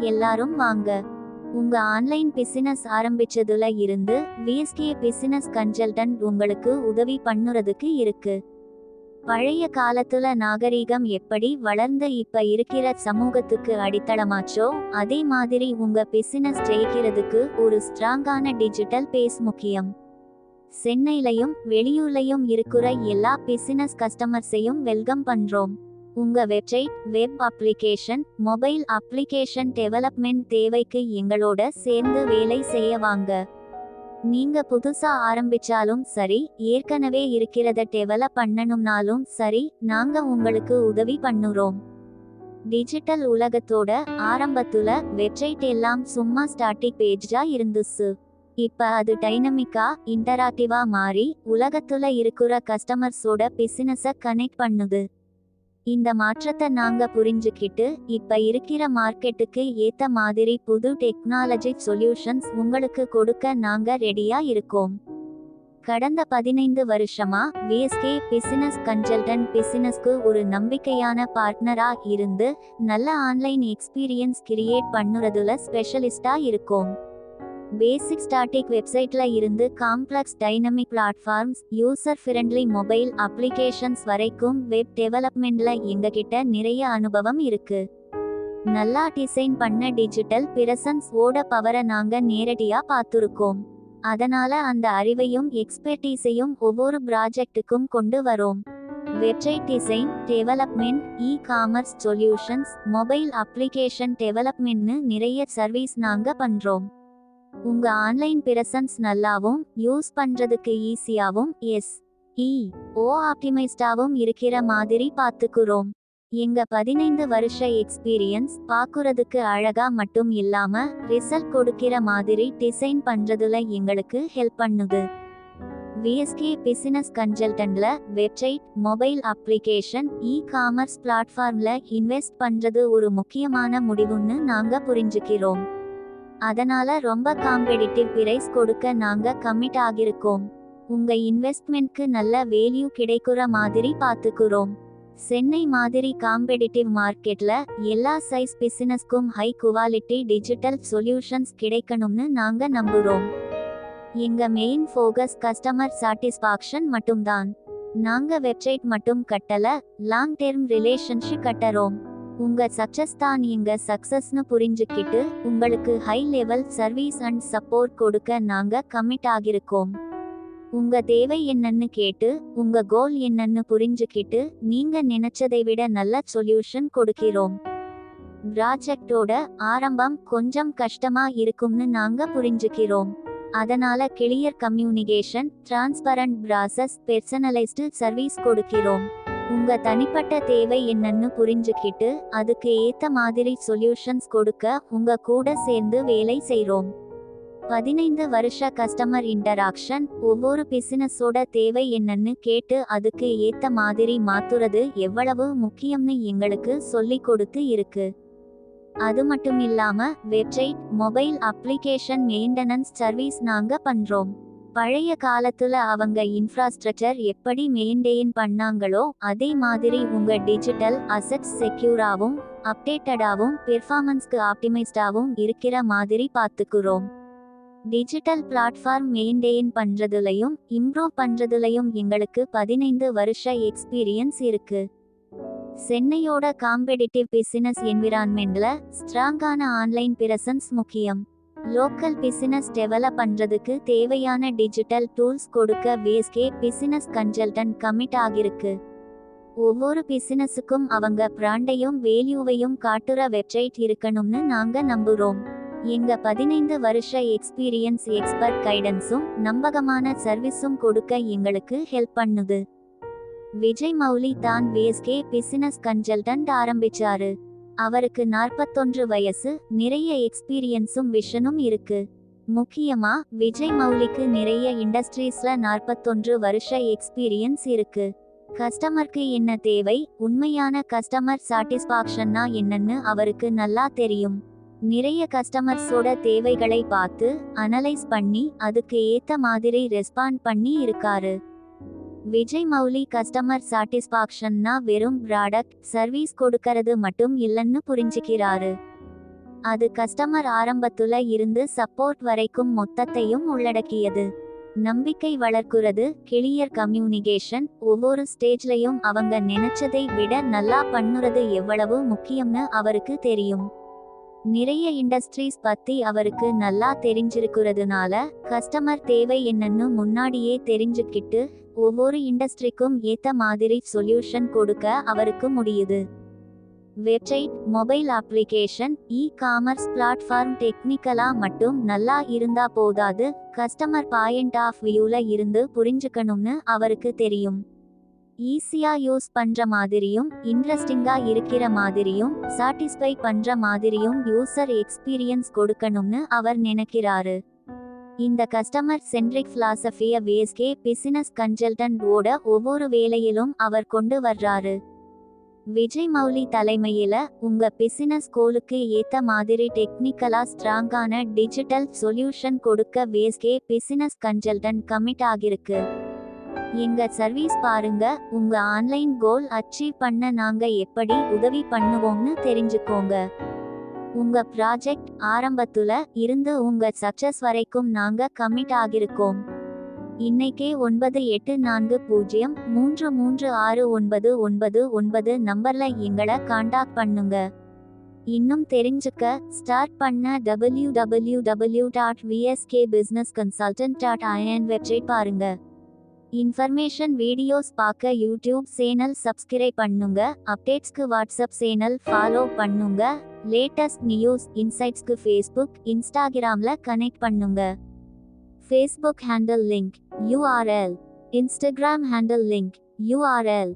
எல்லாரும் வாங்க. உங்க ஆன்லைன் பிசினஸ் ஆரம்பிச்சதுல இருந்து விஎஸ்கே பிசினஸ் கன்சல்டன்ட் உங்களுக்கு உதவி பண்ணுறதுக்கு இருக்கு. பழைய காலத்துல நாகரீகம் எப்படி வளர்ந்து இப்ப இருக்கிற சமூகத்துக்கு அடித்தளமாச்சோ அதே மாதிரி உங்க பிசினஸ் ஜெயிக்கிறதுக்கு ஒரு ஸ்ட்ராங்கான டிஜிட்டல் பேஸ் முக்கியம். சென்னையிலையும் வெளியூர்லையும் இருக்கிற எல்லா பிசினஸ் கஸ்டமர்ஸையும் வெல்கம் பண்றோம். உங்க website, web application, mobile application development தேவைக்கு எங்களோட சேர்ந்து வேலை செய்ய வாங்க. நீங்க புதுசா ஆரம்பிச்சாலும் சரி, ஏற்கனவே இருக்கிறத டெவலப் பண்ணணும்னாலும் சரி, நாங்க உங்களுக்கு உதவி பண்ணுறோம். டிஜிட்டல் உலகத்தோட ஆரம்பத்துல வெப்சைட் எல்லாம் சும்மா ஸ்டாட்டிக் பேஜா இருந்துச்சு. இப்ப அது டைனமிக்கா இன்டராக்டிவா மாறி உலகத்துல இருக்கிற கஸ்டமர்ஸோட பிசினஸ கனெக்ட் பண்ணுது. இந்த மாற்றத்தை நாங்க புரிஞ்சுக்கிட்டு இப்ப இருக்கிற மார்க்கெட்டுக்கு ஏத்த மாதிரி புது டெக்னாலஜி சொல்யூஷன்ஸ் உங்களுக்கு கொடுக்க நாங்க ரெடியா இருக்கோம். கடந்த 15 வருஷமா விஎஸ்கே பிசினஸ் கன்சல்டன்ட் பிசினஸ்க்கு ஒரு நம்பிக்கையான பார்ட்னரா இருந்து நல்ல ஆன்லைன் எக்ஸ்பீரியன்ஸ் கிரியேட் பண்ணுறதுல ஸ்பெஷலிஸ்டா இருக்கோம். பேசிக் ஸ்டாட்டிக் வெப்சைட்ல இருந்து complex dynamic platforms, user friendly mobile applications வரைக்கும் வெப் டெவலப்மெண்ட்ல எங்ககிட்ட நிறைய அனுபவம் இருக்கு. நல்லா டிசைன் பண்ண டிஜிட்டல் பிரசன்ஸ் ஓட பவரை நாங்க நேரடியா பார்த்துருக்கோம். அதனால அந்த அறிவையும் எக்ஸ்பெர்டீஸையும் ஒவ்வொரு ப்ராஜெக்ட்டுக்கும் கொண்டு வரோம். Website design, development, e-commerce solutions, mobile application டெவலப்மெண்ட்னு நிறைய சர்வீஸ் நாங்க பண்றோம். உங்க ஆன்லைன் பிரசன்ஸ் நல்லாவும் யூஸ் பண்றதுக்கு ஈஸியாவும் SEO ஆப்டிமைஸ்டாவும் இருக்கிற மாதிரி பார்த்துக்குறோம். எங்க 15 வருஷ எக்ஸ்பீரியன்ஸ் பார்க்குறதுக்கு அழகா மட்டும் இல்லாம ரிசல்ட் கொடுக்கிற மாதிரி டிசைன் பண்றதுல எங்களுக்கு ஹெல்ப் பண்ணுது. விஎஸ்கே பிசினஸ் கன்சல்டன்ட்ல வெப்சைட், மொபைல் அப்ளிகேஷன், இ-காமர்ஸ் பிளாட்ஃபார்ம்ல இன்வெஸ்ட் பண்றது ஒரு முக்கியமான முடிவுன்னு நாங்க புரிஞ்சுக்கிறோம். அதனால ரொம்ப காம்பெடிட்டிவ் பிரைஸ் கொடுக்க நாங்க கமிட் ஆகிருக்கோம். உங்க இன்வெஸ்ட்மெண்ட்க்கு நல்ல வேல்யூ கிடைக்கிற மாதிரி பார்த்துக்குறோம். சென்னை மாதிரி காம்பெடிட்டிவ் மார்க்கெட்ல எல்லா சைஸ் பிசினஸ்க்கும் ஹை குவாலிட்டி டிஜிட்டல் சொல்யூஷன்ஸ் கிடைக்கணும்னு நாங்க நம்புறோம். எங்க மெயின் ஃபோகஸ் கஸ்டமர் சாட்டிஸ்ஃபாக்ஷன் மட்டும்தான். நாங்க வெப்சைட் மட்டும் கட்டல, லாங் டெர்ம் ரிலேஷன்ஷிப் கட்டறோம். உங்க சக்சஸ் தான் எங்க சக்சஸ்னு புரிஞ்சுக்கிட்டு உங்களுக்கு high level service and support கொடுக்க நாங்க கமிட் ஆகிருக்கோம். உங்க தேவை என்னன்னு கேட்டு உங்க கோல் என்னன்னு புரிஞ்சுக்கிட்டு நீங்க நினைச்சதை விட நல்ல சொல்யூஷன் கொடுக்கிறோம். ப்ராஜெக்டோட ஆரம்பம் கொஞ்சம் கஷ்டமா இருக்கும்னு நாங்க புரிஞ்சுக்கிறோம். அதனால clear communication, transparent process, personalised service கொடுக்கிறோம். உங்க தனிப்பட்ட தேவை என்னன்னு புரிஞ்சுக்கிட்டு அதுக்கு ஏத்த மாதிரி சொல்யூஷன்ஸ் கொடுக்க உங்க கூட சேர்ந்து வேலை செய்றோம். 15 வருஷ கஸ்டமர் இன்டராக்ஷன், ஒவ்வொரு பிசினஸோட தேவை என்னன்னு கேட்டு அதுக்கு ஏத்த மாதிரி மாத்துறது எவ்வளவு முக்கியம்னு எங்களுக்கு சொல்லி கொடுத்து இருக்கு. அது மட்டும் இல்லாம website, mobile application maintenance service நாங்க பண்றோம். பழைய காலத்துல அவங்க இன்ஃப்ராஸ்ட்ரக்சர் எப்படி மெயின்டெயின் பண்ணாங்களோ அதே மாதிரி உங்க டிஜிட்டல் அசெட்ஸ் செக்யூராவும் அப்டேட்டடாவும் பெர்ஃபார்மன்ஸ்க்கு ஆப்டிமைஸ்டாவும் இருக்கிற மாதிரி பார்த்துக்குறோம். டிஜிட்டல் பிளாட்ஃபார்ம் மெயின்டெயின் பண்றதுலையும் இம்ப்ரூவ் பண்றதுலையும் எங்களுக்கு 15 வருஷ எக்ஸ்பீரியன்ஸ் இருக்கு. சென்னையோட காம்பெடிட்டிவ் பிசினஸ் என்விரான்மெண்ட்ல ஸ்ட்ராங்கான ஆன்லைன் பிரசன்ஸ் முக்கியம். லோக்கல் பிசினஸ் டெவலப் பண்றதுக்கு தேவையான டிஜிட்டல் டூல்ஸ் கொடுக்க விஎஸ்கே பிசினஸ் கன்சல்டன்ட் கமிட் ஆகிருக்கு. ஒவ்வொரு பிசினஸுக்கும் அவங்க பிராண்டையும் வேல்யூவையும் காட்டுற வெப்சைட் இருக்கணும்னு நாங்க நம்புறோம். எங்க 15 வருஷ எக்ஸ்பீரியன்ஸ் எக்ஸ்பர்ட் கைடன்ஸும் நம்பகமான சர்வீஸும் கொடுக்க எங்களுக்கு ஹெல்ப் பண்ணுது. விஜய் மௌலி தான் விஎஸ்கே பிசினஸ் கன்சல்டன்ட் ஆரம்பிச்சாரு. அவருக்கு 41 வயசு, நிறைய எக்ஸ்பீரியன்ஸும் விஷனும் இருக்கு. முக்கியமா விஜய் மௌலிக்கு நிறைய இண்டஸ்ட்ரீஸ்ல 41 வருஷ எக்ஸ்பீரியன்ஸ் இருக்கு. கஸ்டமருக்கு என்ன தேவை, உண்மையான கஸ்டமர் சாட்டிஸ்ஃபாக்ஷன்னா என்னன்னு அவருக்கு நல்லா தெரியும். நிறைய கஸ்டமர்ஸோட தேவைகளை பார்த்து அனலைஸ் பண்ணி அதுக்கு ஏத்த மாதிரி ரெஸ்பாண்ட் பண்ணி இருக்காரு. விஜய் மௌலி கஸ்டமர் சாட்டிஸ்ஃபாக்ஷன்னா வெறும் ப்ராடக்ட், சர்வீஸ் கொடுக்கறது மட்டும் இல்லைன்னு புரிஞ்சுக்கிறாரு. அது கஸ்டமர் ஆரம்பத்துல இருந்து சப்போர்ட் வரைக்கும் மொத்தத்தையும் உள்ளடக்கியது. நம்பிக்கை வளர்க்குறது, கிளியர் கம்யூனிகேஷன், ஒவ்வொரு ஸ்டேஜ்லயும் அவங்க நினைச்சதை விட நல்லா பண்ணுறது எவ்வளவு முக்கியம்னு அவருக்கு தெரியும். நிறைய இண்டஸ்ட்ரீஸ் பத்தி அவருக்கு நல்லா தெரிஞ்சிருக்கிறதுனால கஸ்டமர் தேவை என்னன்னு முன்னாடியே தெரிஞ்சுக்கிட்டு ஒவ்வொரு இண்டஸ்ட்ரிக்கும் ஏத்த மாதிரி சொல்யூஷன் கொடுக்க அவருக்கு முடியுது. Website, mobile application, commerce platform டெக்னிக்கலா மட்டும் நல்லா இருந்தா போதாது, கஸ்டமர் பாயிண்ட் ஆஃப் வியூல இருந்து புரிஞ்சுக்கணும்னு அவருக்கு தெரியும். ஈஸியா யூஸ் பண்ற மாதிரியும் இன்ட்ரெஸ்டிங்கா இருக்கிற மாதிரியும் சாட்டிஸ்ஃபை பண்ற மாதிரியும் யூசர் எக்ஸ்பீரியன்ஸ் கொடுக்கணும்னு அவர் நினைக்கிறாரு. இந்த கஸ்டமர் சென்ட்ரிக் பிலாசபிய VSK பிசினஸ் கன்சல்டன்ட் ஓட ஒவ்வொரு வேலையிலும் அவர் கொண்டு வர்றாரு. விஜய் மௌலி தலைமையில உங்க பிசினஸ் கோலுக்கு ஏத்த மாதிரி டெக்னிக்கலா ஸ்ட்ராங்கான டிஜிட்டல் சொல்யூஷன் கொடுக்க VSK பிசினஸ் கன்சல்டன்ட் கமிட் ஆகிருக்கு. எங்க சர்வீஸ் பாருங்க, உங்க ஆன்லைன் கோல் அச்சீவ் பண்ண நாங்க எப்படி உதவி பண்ணுவோம்னு தெரிஞ்சுக்கோங்க. உங்க ப்ராஜெக்ட் ஆரம்பத்துல இருந்து உங்க சக்சஸ் வரைக்கும் நாங்க கமிட் ஆகிருக்கோம். இன்னைக்கே 9840336999 நம்பர்ல எங்களை காண்டாக்ட் பண்ணுங்க. இன்னும் தெரிஞ்சுக்க ஸ்டார்ட் பண்ண www.vskbusinessconsultant.in வெப்சைட் பாருங்க. இன்ஃபர்மேஷன் வீடியோஸ் பார்க்க யூடியூப் சேனல் சப்ஸ்கிரைப் பண்ணுங்க. அப்டேட்ஸ்க்கு வாட்ஸ்அப் சேனல் ஃபாலோ பண்ணுங்க. லேட்டஸ்ட் நியூஸ் இன்சைட்ஸ்க்கு ஃபேஸ்புக், இன்ஸ்டாகிராம்ல கனெக்ட் பண்ணுங்க. Facebook handle link URL, Instagram handle link URL.